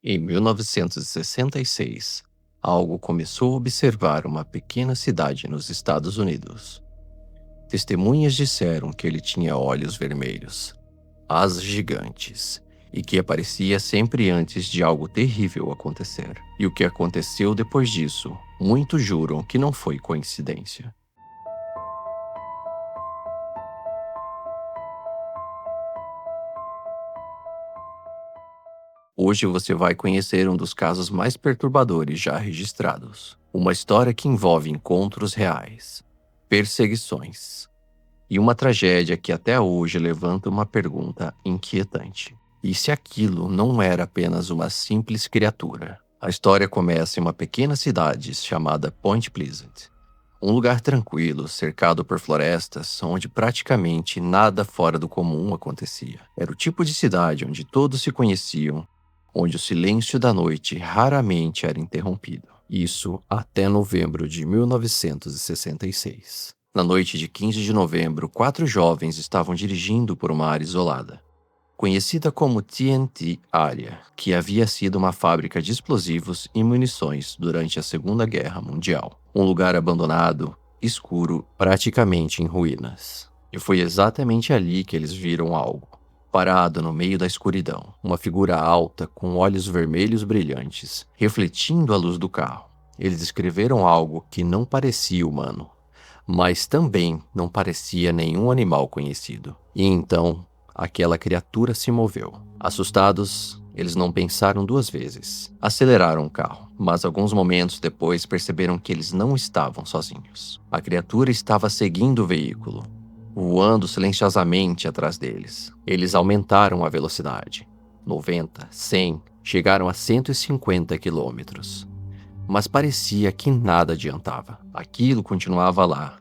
Em 1966, algo começou a observar uma pequena cidade nos Estados Unidos. Testemunhas disseram que ele tinha olhos vermelhos, asas gigantes e que aparecia sempre antes de algo terrível acontecer. E o que aconteceu depois disso, muitos juram que não foi coincidência. Hoje você vai conhecer um dos casos mais perturbadores já registrados. Uma história que envolve encontros reais, perseguições e uma tragédia que até hoje levanta uma pergunta inquietante. E se aquilo não era apenas uma simples criatura? A história começa em uma pequena cidade chamada Point Pleasant. Um lugar tranquilo, cercado por florestas, onde praticamente nada fora do comum acontecia. Era o tipo de cidade onde todos se conheciam, onde o silêncio da noite raramente era interrompido. Isso até novembro de 1966. Na noite de 15 de novembro, 4 jovens estavam dirigindo por uma área isolada, conhecida como TNT Area, que havia sido uma fábrica de explosivos e munições durante a Segunda Guerra Mundial. Um lugar abandonado, escuro, praticamente em ruínas. E foi exatamente ali que eles viram algo. Parado no meio da escuridão, uma figura alta com olhos vermelhos brilhantes, refletindo a luz do carro. Eles descreveram algo que não parecia humano, mas também não parecia nenhum animal conhecido. E então, aquela criatura se moveu. Assustados, eles não pensaram duas vezes. Aceleraram o carro, mas alguns momentos depois perceberam que eles não estavam sozinhos. A criatura estava seguindo o veículo, voando silenciosamente atrás deles. Eles aumentaram a velocidade. 90, 100, chegaram a 150 quilômetros. Mas parecia que nada adiantava. Aquilo continuava lá,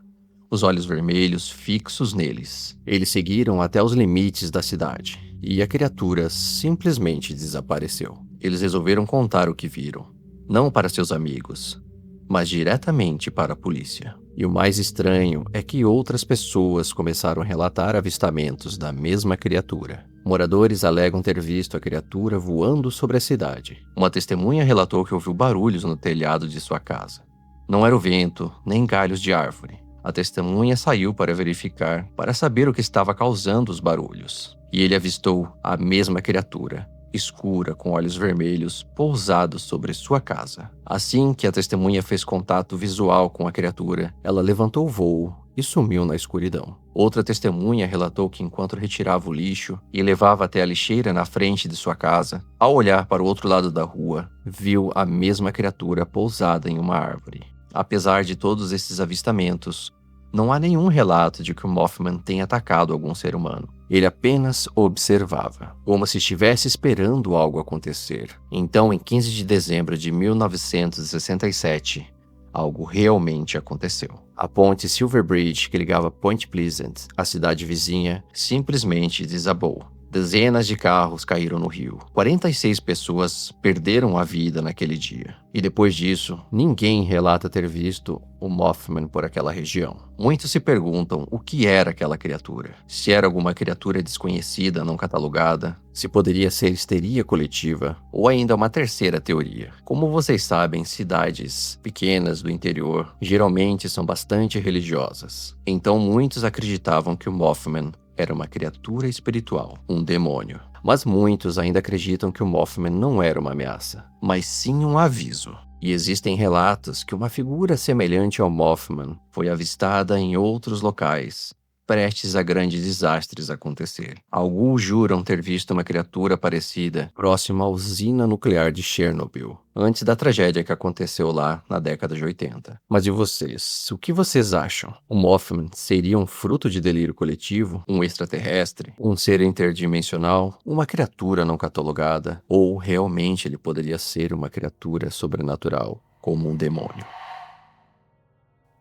os olhos vermelhos fixos neles. Eles seguiram até os limites da cidade, e a criatura simplesmente desapareceu. Eles resolveram contar o que viram, não para seus amigos, mas diretamente para a polícia. E o mais estranho é que outras pessoas começaram a relatar avistamentos da mesma criatura. Moradores alegam ter visto a criatura voando sobre a cidade. Uma testemunha relatou que ouviu barulhos no telhado de sua casa. Não era o vento, nem galhos de árvore. A testemunha saiu para verificar, para saber o que estava causando os barulhos. E ele avistou a mesma criatura, escura, com olhos vermelhos, pousados sobre sua casa. Assim que a testemunha fez contato visual com a criatura, ela levantou o voo e sumiu na escuridão. Outra testemunha relatou que enquanto retirava o lixo e levava até a lixeira na frente de sua casa, ao olhar para o outro lado da rua, viu a mesma criatura pousada em uma árvore. Apesar de todos esses avistamentos, não há nenhum relato de que o Mothman tenha atacado algum ser humano. Ele apenas observava, como se estivesse esperando algo acontecer. Então, em 15 de dezembro de 1967, algo realmente aconteceu. A ponte Silver Bridge, que ligava Point Pleasant à cidade vizinha, simplesmente desabou. Dezenas de carros caíram no rio. 46 pessoas perderam a vida naquele dia. E depois disso, ninguém relata ter visto o Mothman por aquela região. Muitos se perguntam o que era aquela criatura. Se era alguma criatura desconhecida, não catalogada, se poderia ser histeria coletiva, ou ainda uma terceira teoria. Como vocês sabem, cidades pequenas do interior geralmente são bastante religiosas. Então muitos acreditavam que o Mothman era uma criatura espiritual, um demônio. Mas muitos ainda acreditam que o Mothman não era uma ameaça, mas sim um aviso. E existem relatos que uma figura semelhante ao Mothman foi avistada em outros locais, prestes a grandes desastres acontecer. Alguns juram ter visto uma criatura parecida próxima à usina nuclear de Chernobyl, antes da tragédia que aconteceu lá na década de 80. Mas e vocês? O que vocês acham? O Mothman seria um fruto de delírio coletivo? Um extraterrestre? Um ser interdimensional? Uma criatura não catalogada? Ou realmente ele poderia ser uma criatura sobrenatural, como um demônio?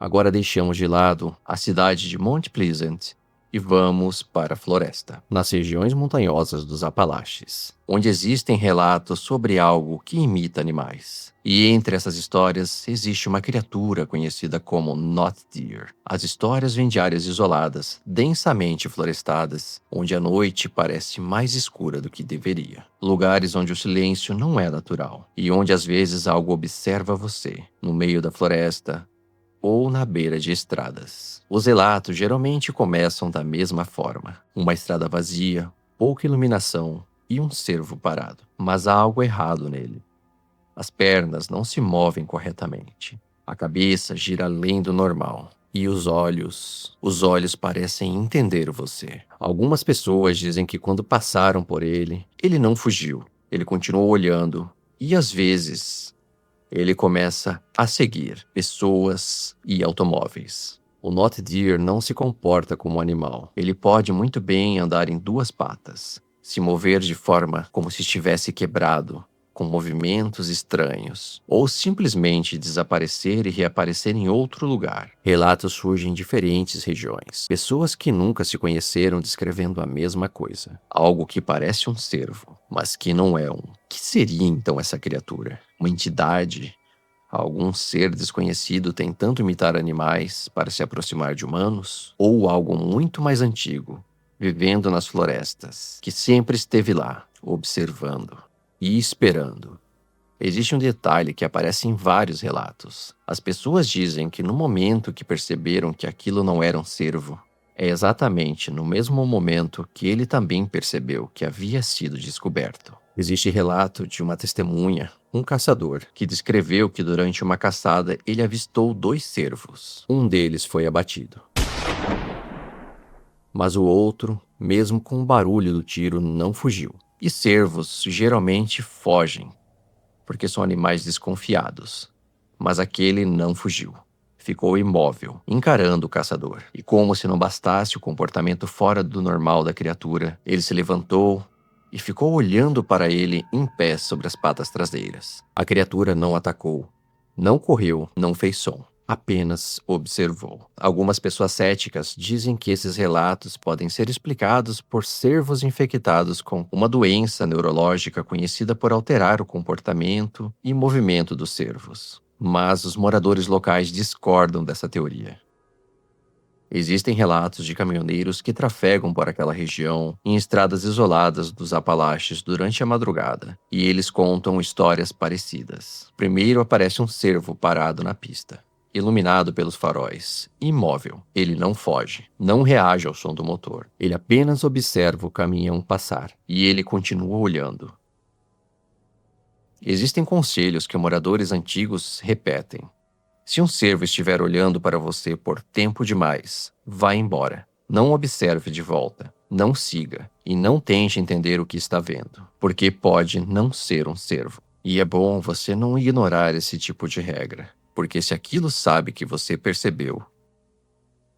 Agora deixamos de lado a cidade de Mount Pleasant E vamos para a floresta, nas regiões montanhosas dos Apalaches, onde existem relatos sobre algo que imita animais. E entre essas histórias existe uma criatura conhecida como Not Deer. As histórias vêm de áreas isoladas, densamente florestadas, onde a noite parece mais escura do que deveria. Lugares onde o silêncio não é natural e onde às vezes algo observa você, no meio da floresta ou na beira de estradas. Os relatos geralmente começam da mesma forma: uma estrada vazia, pouca iluminação e um cervo parado. Mas há algo errado nele. As pernas não se movem corretamente. A cabeça gira além do normal. E os olhos parecem entender você. Algumas pessoas dizem que quando passaram por ele, ele não fugiu. Ele continuou olhando e às vezes ele começa a seguir pessoas e automóveis. O Not Deer não se comporta como um animal. Ele pode muito bem andar em duas patas, se mover de forma como se estivesse quebrado, com movimentos estranhos, ou simplesmente desaparecer e reaparecer em outro lugar. Relatos surgem em diferentes regiões. Pessoas que nunca se conheceram descrevendo a mesma coisa. Algo que parece um cervo, mas que não é um. Que seria então essa criatura? Uma entidade? Algum ser desconhecido tentando imitar animais para se aproximar de humanos? Ou algo muito mais antigo, vivendo nas florestas, que sempre esteve lá, observando e esperando? Existe um detalhe que aparece em vários relatos. As pessoas dizem que no momento que perceberam que aquilo não era um cervo, é exatamente no mesmo momento que ele também percebeu que havia sido descoberto. Existe relato de uma testemunha, um caçador, que descreveu que durante uma caçada ele avistou 2 cervos. Um deles foi abatido. Mas o outro, mesmo com o barulho do tiro, não fugiu. E cervos geralmente fogem, porque são animais desconfiados. Mas aquele não fugiu. Ficou imóvel, encarando o caçador. E como se não bastasse o comportamento fora do normal da criatura, ele se levantou e ficou olhando para ele em pé sobre as patas traseiras. A criatura não atacou, não correu, não fez som. Apenas observou. Algumas pessoas céticas dizem que esses relatos podem ser explicados por cervos infectados com uma doença neurológica conhecida por alterar o comportamento e movimento dos cervos. Mas os moradores locais discordam dessa teoria. Existem relatos de caminhoneiros que trafegam por aquela região em estradas isoladas dos Apalaches durante a madrugada, e eles contam histórias parecidas. Primeiro aparece um cervo parado na pista, iluminado pelos faróis, imóvel. Ele não foge, não reage ao som do motor. Ele apenas observa o caminhão passar, e ele continua olhando. Existem conselhos que moradores antigos repetem. Se um cervo estiver olhando para você por tempo demais, vá embora. Não observe de volta, não siga e não tente entender o que está vendo, porque pode não ser um cervo. E é bom você não ignorar esse tipo de regra, porque se aquilo sabe que você percebeu,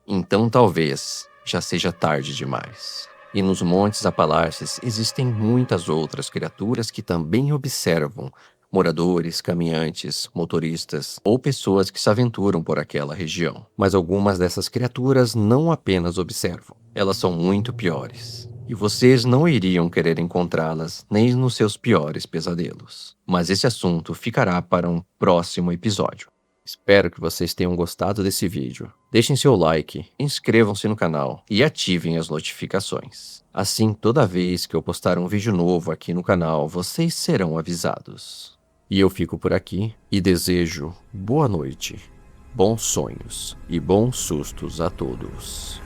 então talvez já seja tarde demais. E nos Montes Apalaches existem muitas outras criaturas que também observam moradores, caminhantes, motoristas ou pessoas que se aventuram por aquela região. Mas algumas dessas criaturas não apenas observam, elas são muito piores. E vocês não iriam querer encontrá-las nem nos seus piores pesadelos. Mas esse assunto ficará para um próximo episódio. Espero que vocês tenham gostado desse vídeo. Deixem seu like, inscrevam-se no canal e ativem as notificações. Assim, toda vez que eu postar um vídeo novo aqui no canal, vocês serão avisados. E eu fico por aqui e desejo boa noite, bons sonhos e bons sustos a todos.